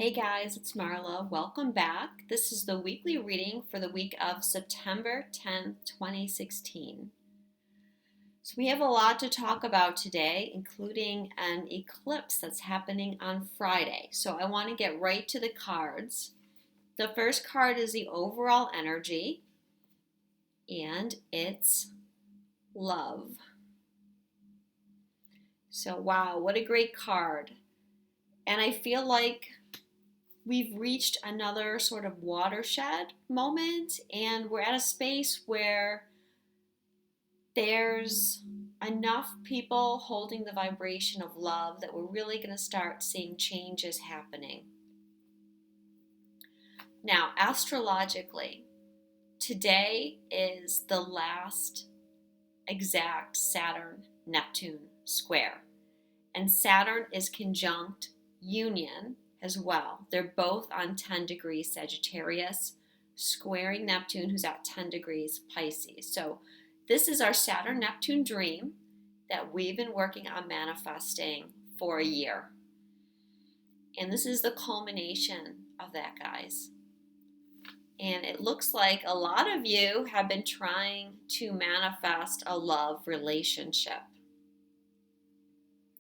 Hey guys, it's Marla. Welcome back. This is the weekly reading for the week of September 10th, 2016. So we have a lot to talk about today, including an eclipse that's happening on Friday. So I want to get right to the cards. The first card is the overall energy, and it's love. So wow, what a great card. And I feel like we've reached another sort of watershed moment, and we're at a space where there's enough people holding the vibration of love that we're really going to start seeing changes happening. Now, astrologically, today is the last exact Saturn-Neptune square, and Saturn is conjunct Union as well. They're both on 10 degrees Sagittarius, squaring Neptune, who's at 10 degrees Pisces. So this is our Saturn-Neptune dream that we've been working on manifesting for a year. And this is the culmination of that, guys. And it looks like a lot of you have been trying to manifest a love relationship.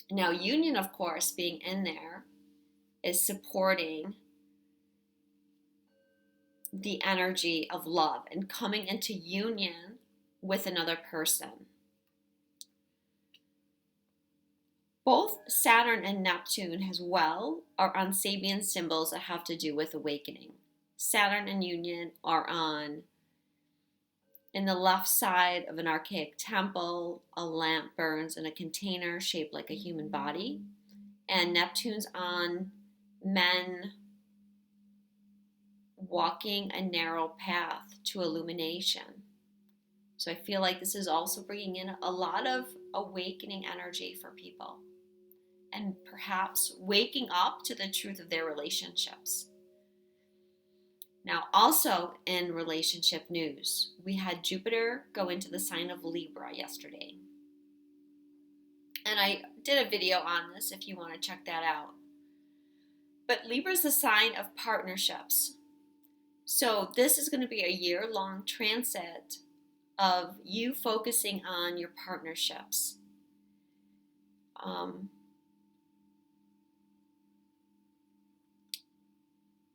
Now, Union, of course, being in there, is supporting the energy of love and coming into union with another person. Both Saturn and Neptune as well are on Sabian symbols that have to do with awakening. Saturn and Union are in the left side of an archaic temple. A lamp burns in a container shaped like a human body. And Neptune's on men walking a narrow path to illumination. So I feel like this is also bringing in a lot of awakening energy for people and perhaps waking up to the truth of their relationships. Now, also in relationship news, we had Jupiter go into the sign of Libra yesterday. And I did a video on this if you want to check that out. But Libra is the sign of partnerships. So this is going to be a year-long transit of you focusing on your partnerships.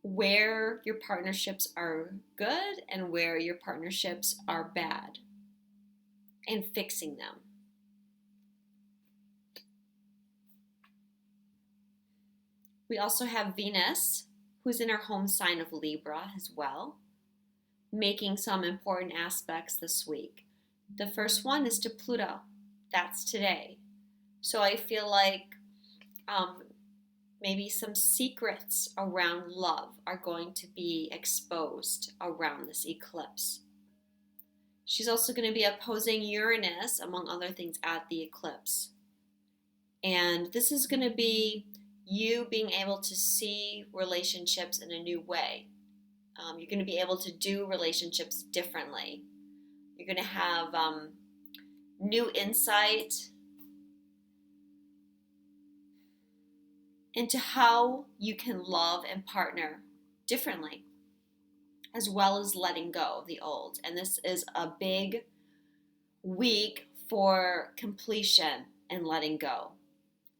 Where your partnerships are good and where your partnerships are bad, and fixing them. We also have Venus, who's in our home sign of Libra as well, making some important aspects this week. The first one is to Pluto. That's today. So I feel like maybe some secrets around love are going to be exposed around this eclipse. She's also going to be opposing Uranus, among other things, at the eclipse. And this is going to be you being able to see relationships in a new way. You're going to be able to do relationships differently. You're going to have new insight into how you can love and partner differently, as well as letting go of the old. And this is a big week for completion and letting go.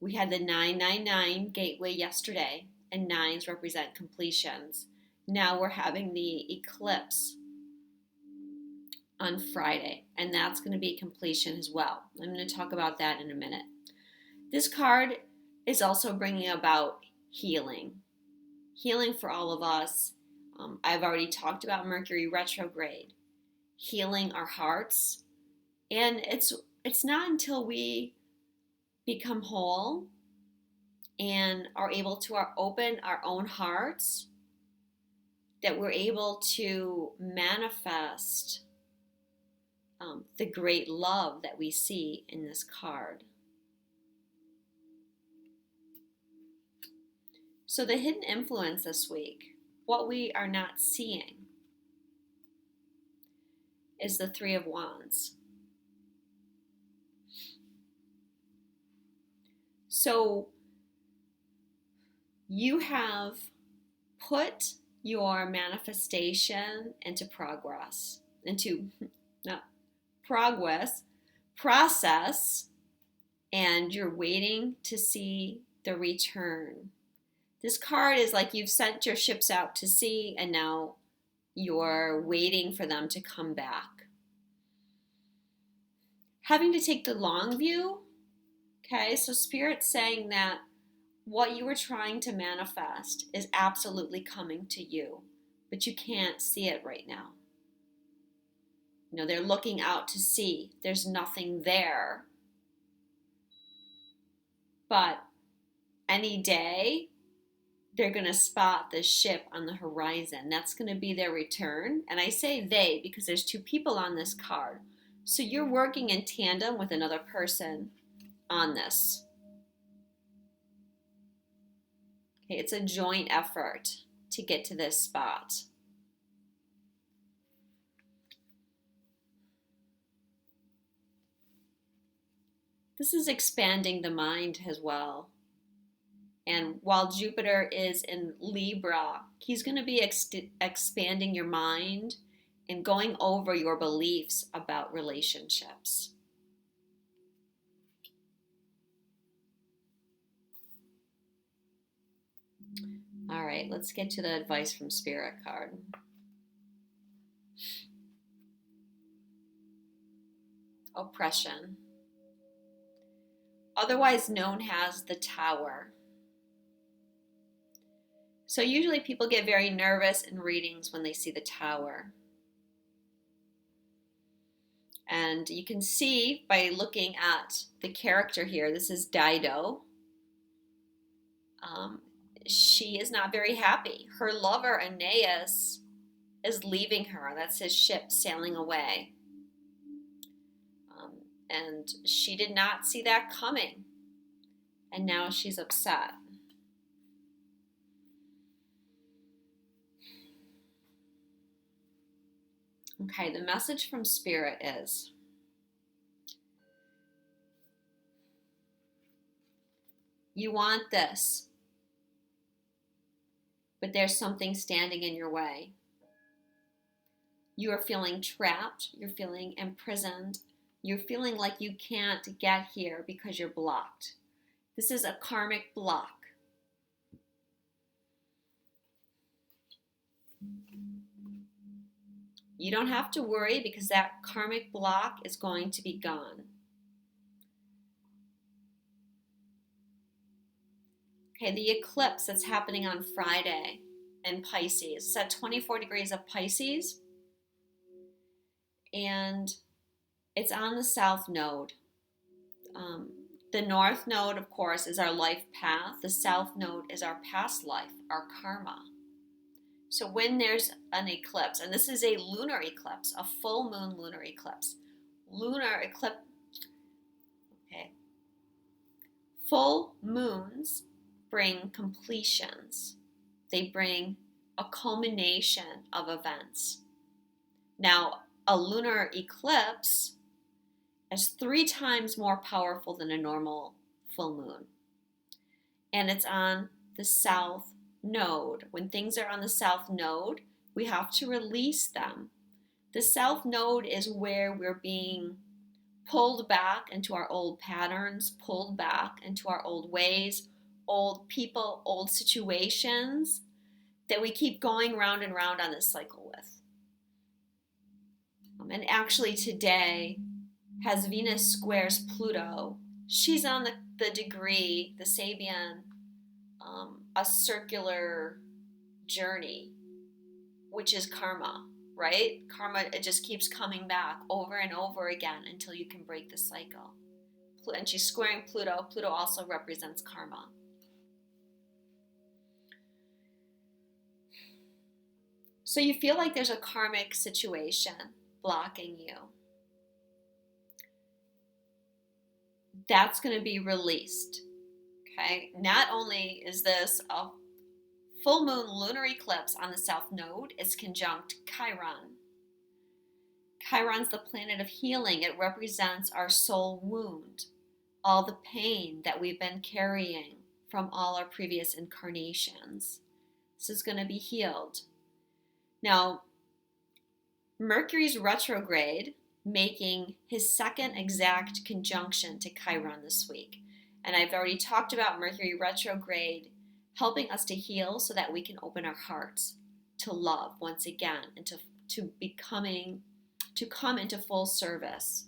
We had the 999 gateway yesterday, and nines represent completions. Now we're having the eclipse on Friday, and that's going to be completion as well. I'm going to talk about that in a minute. This card is also bringing about healing. Healing for all of us. I've already talked about Mercury retrograde. Healing our hearts. And it's not until we become whole and are able to open our own hearts that we're able to manifest the great love that we see in this card. So the hidden influence this week, what we are not seeing, is the Three of Wands. So you have put your manifestation into progress, not progress, process, and you're waiting to see the return. This card is like you've sent your ships out to sea and now you're waiting for them to come back. Having to take the long view, okay, so Spirit's saying that what you were trying to manifest is absolutely coming to you, but you can't see it right now. You know, they're looking out to sea. There's nothing there. But any day, they're going to spot the ship on the horizon. That's going to be their return. And I say they because there's two people on this card. So you're working in tandem with another person on this. Okay, it's a joint effort to get to this spot. This is expanding the mind as well. And while Jupiter is in Libra, he's going to be expanding your mind and going over your beliefs about relationships. All right, let's get to the advice from Spirit card. Oppression, otherwise known as the Tower. So usually people get very nervous in readings when they see the Tower. And you can see by looking at the character here, this is Dido. She is not very happy. Her lover, Aeneas, is leaving her. That's his ship sailing away. And she did not see that coming. And now she's upset. Okay, the message from Spirit is, you want this, but there's something standing in your way. You are feeling trapped, you're feeling imprisoned, you're feeling like you can't get here because you're blocked. This is a karmic block. You don't have to worry because that karmic block is going to be gone. Okay, the eclipse that's happening on Friday in Pisces. It's at 24 degrees of Pisces. And it's on the south node. The north node, of course, is our life path. The south node is our past life, our karma. So when there's an eclipse, and this is a lunar eclipse, a full moon lunar eclipse. Lunar eclipse, okay. Full moons bring completions. They bring a culmination of events. Now, a lunar eclipse is 3 times more powerful than a normal full moon. And it's on the south node. When things are on the south node, we have to release them. The south node is where we're being pulled back into our old patterns, pulled back into our old ways, old people, old situations that we keep going round and round on this cycle with. And actually today has Venus squares Pluto. She's on the degree, the Sabian, a circular journey, which is karma, right? Karma, it just keeps coming back over and over again until you can break the cycle. And she's squaring Pluto. Pluto also represents karma. So you feel like there's a karmic situation blocking you. That's going to be released. Okay, not only is this a full moon lunar eclipse on the south node, it's conjunct Chiron. Chiron's the planet of healing. It represents our soul wound, all the pain that we've been carrying from all our previous incarnations. This is going to be healed. Now, Mercury's retrograde, making his second exact conjunction to Chiron this week. And I've already talked about Mercury retrograde helping us to heal so that we can open our hearts to love once again and to come into full service.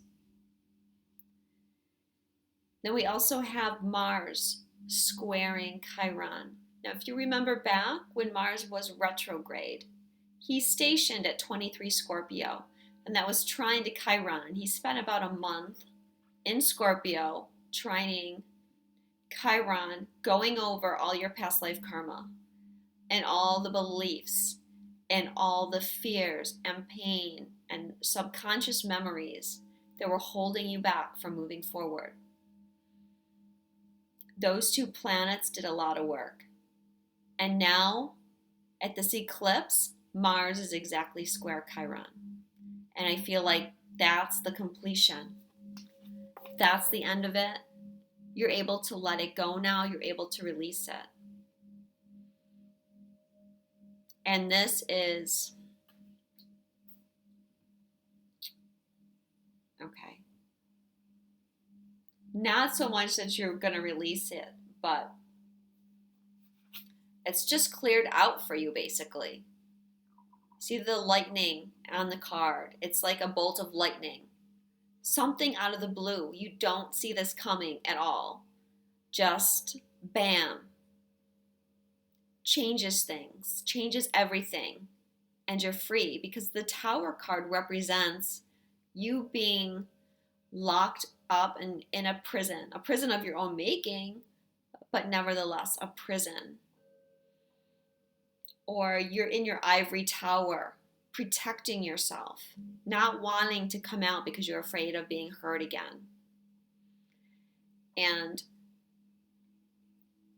Then we also have Mars squaring Chiron. Now, if you remember back when Mars was retrograde, he's stationed at 23 Scorpio, and that was trine to Chiron. And he spent about a month in Scorpio trining Chiron, going over all your past life karma and all the beliefs and all the fears and pain and subconscious memories that were holding you back from moving forward. Those two planets did a lot of work. And now, at this eclipse, Mars is exactly square Chiron. And I feel like that's the completion. That's the end of it. You're able to let it go now. You're able to release it. And this is, okay, not so much that you're going to release it, but it's just cleared out for you, basically. See the lightning on the card? It's like a bolt of lightning. Something out of the blue. You don't see this coming at all. Just bam. Changes things, changes everything, and you're free, because the Tower card represents you being locked up in a prison of your own making, but nevertheless a prison. Or you're in your ivory tower, protecting yourself, not wanting to come out because you're afraid of being hurt again. And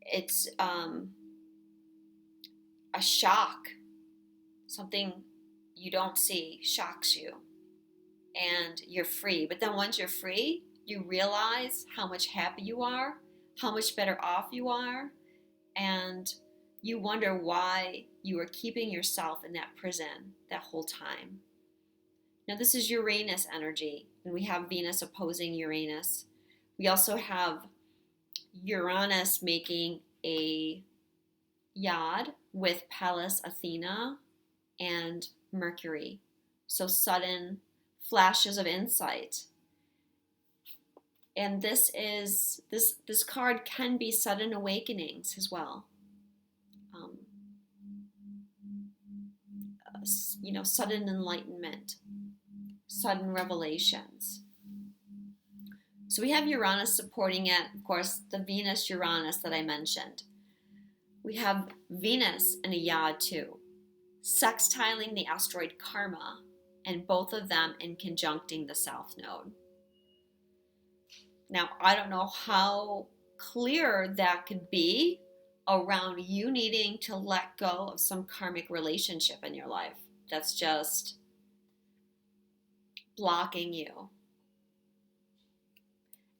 it's a shock. Something you don't see shocks you, and you're free. But then once you're free, you realize how much happy you are, how much better off you are, and you wonder why you were keeping yourself in that prison that whole time. Now, this is Uranus energy, and we have Venus opposing Uranus. We also have Uranus making a yod with Pallas Athena and Mercury. So sudden flashes of insight. And this card can be sudden awakenings as well. Sudden enlightenment, sudden revelations. So we have Uranus supporting it, of course, the Venus-Uranus that I mentioned. We have Venus in a yod too, sextiling the asteroid Karma, and both of them in conjuncting the South Node. Now, I don't know how clear that could be around you needing to let go of some karmic relationship in your life that's just blocking you.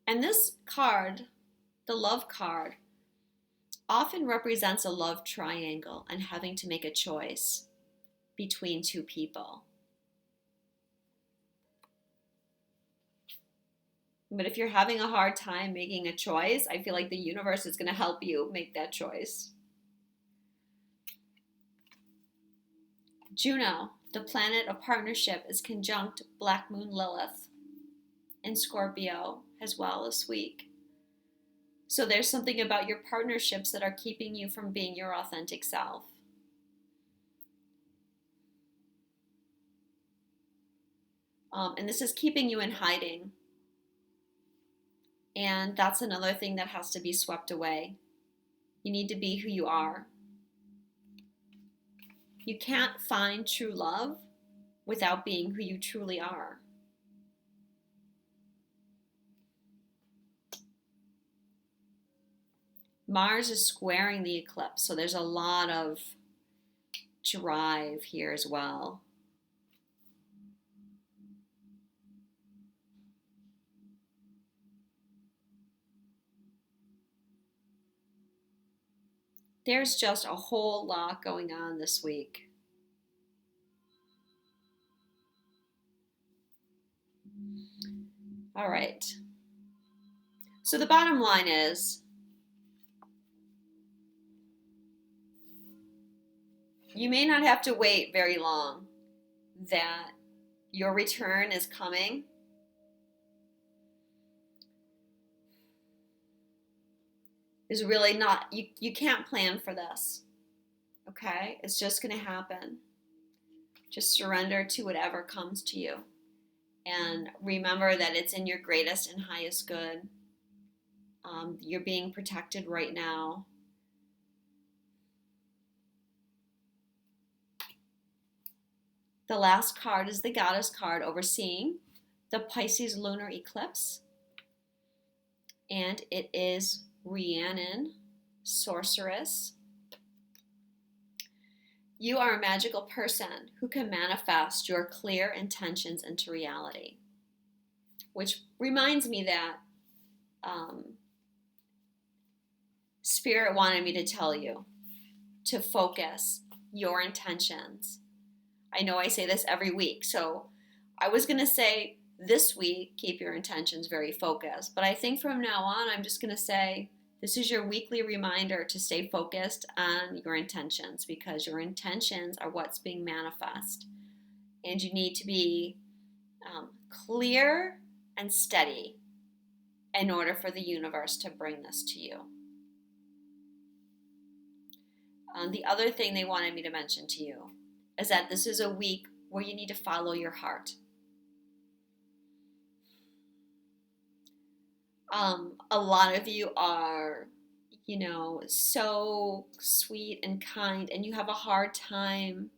And this card, the love card, often represents a love triangle and having to make a choice between two people. But if you're having a hard time making a choice, I feel like the universe is going to help you make that choice. Juno, the planet of partnership, is conjunct Black Moon Lilith in Scorpio as well this week. So there's something about your partnerships that are keeping you from being your authentic self. And this is keeping you in hiding. And that's another thing that has to be swept away. You need to be who you are. You can't find true love without being who you truly are. Mars is squaring the eclipse, so there's a lot of drive here as well. There's just a whole lot going on this week. All right. So the bottom line is, you may not have to wait very long, that your return is coming. Is really not, you can't plan for this. Okay? It's just going to happen. Just surrender to whatever comes to you. And remember that it's in your greatest and highest good. You're being protected right now. The last card is the Goddess card overseeing the Pisces lunar eclipse. And it is Rhiannon, Sorceress. You are a magical person who can manifest your clear intentions into reality. Which reminds me that Spirit wanted me to tell you to focus your intentions. I know I say this every week, so I was going to say this week, keep your intentions very focused. But I think from now on, I'm just going to say this is your weekly reminder to stay focused on your intentions, because your intentions are what's being manifest. And you need to be clear and steady in order for the universe to bring this to you. The other thing they wanted me to mention to you is that this is a week where you need to follow your heart. A lot of you are, so sweet and kind, and you have a hard time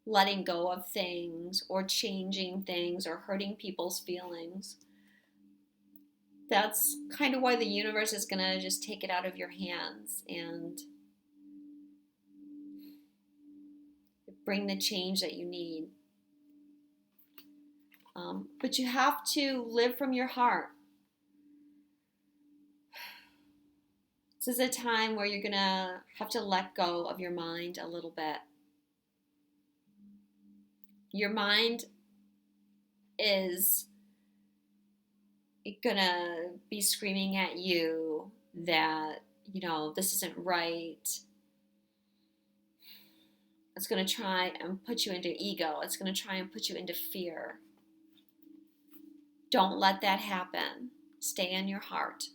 letting go of things or changing things or hurting people's feelings. That's kind of why the universe is going to just take it out of your hands and bring the change that you need. But you have to live from your heart. This is a time where you're going to have to let go of your mind a little bit. Your mind is going to be screaming at you that, this isn't right. It's going to try and put you into ego. It's going to try and put you into fear. Don't let that happen. Stay in your heart.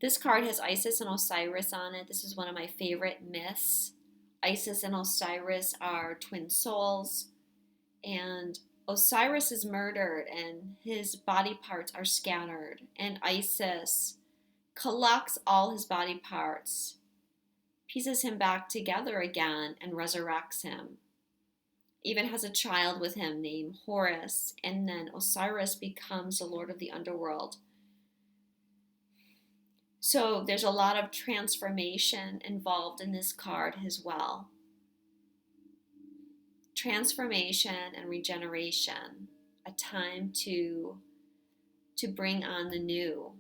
This card has Isis and Osiris on it. This is one of my favorite myths. Isis and Osiris are twin souls, and Osiris is murdered and his body parts are scattered, and Isis collects all his body parts, pieces him back together again, and resurrects him. Even has a child with him named Horus, and then Osiris becomes the lord of the underworld. So there's a lot of transformation involved in this card as well. Transformation and regeneration, a time to bring on the new.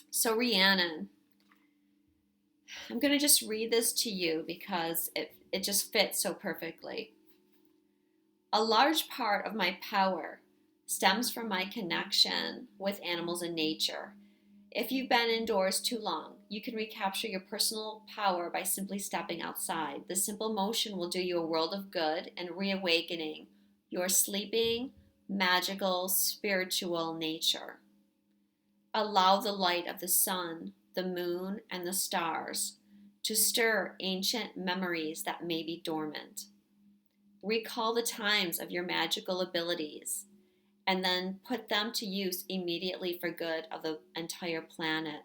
So Rhiannon, I'm going to just read this to you because it just fits so perfectly. A large part of my power stems from my connection with animals and nature. If you've been indoors too long, you can recapture your personal power by simply stepping outside. The simple motion will do you a world of good and reawakening your sleeping, magical, spiritual nature. Allow the light of the sun, the moon, and the stars to stir ancient memories that may be dormant. Recall the times of your magical abilities, and then put them to use immediately for good of the entire planet.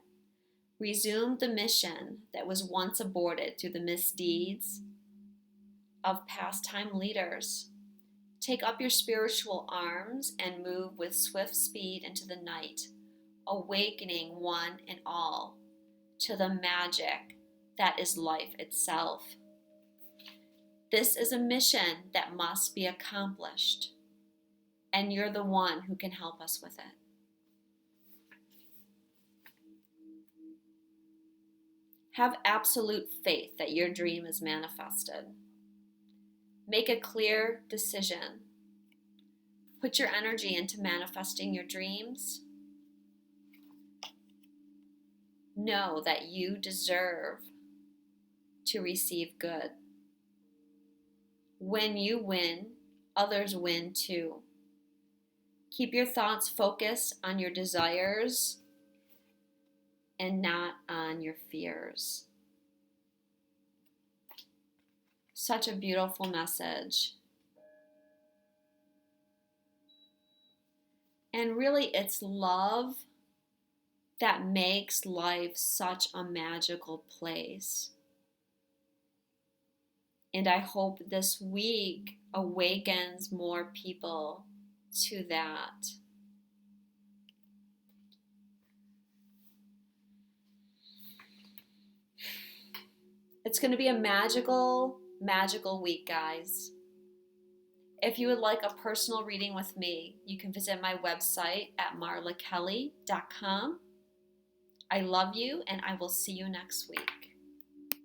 Resume the mission that was once aborted through the misdeeds of past time leaders. Take up your spiritual arms and move with swift speed into the night, awakening one and all to the magic that is life itself. This is a mission that must be accomplished, and you're the one who can help us with it. Have absolute faith that your dream is manifested. Make a clear decision. Put your energy into manifesting your dreams. Know that you deserve to receive good. When you win, others win too. Keep your thoughts focused on your desires and not on your fears. Such a beautiful message. And really, it's love that makes life such a magical place. And I hope this week awakens more people to that. It's going to be a magical, magical week, guys. If you would like a personal reading with me, you can visit my website at marlakelly.com. I love you, and I will see you next week.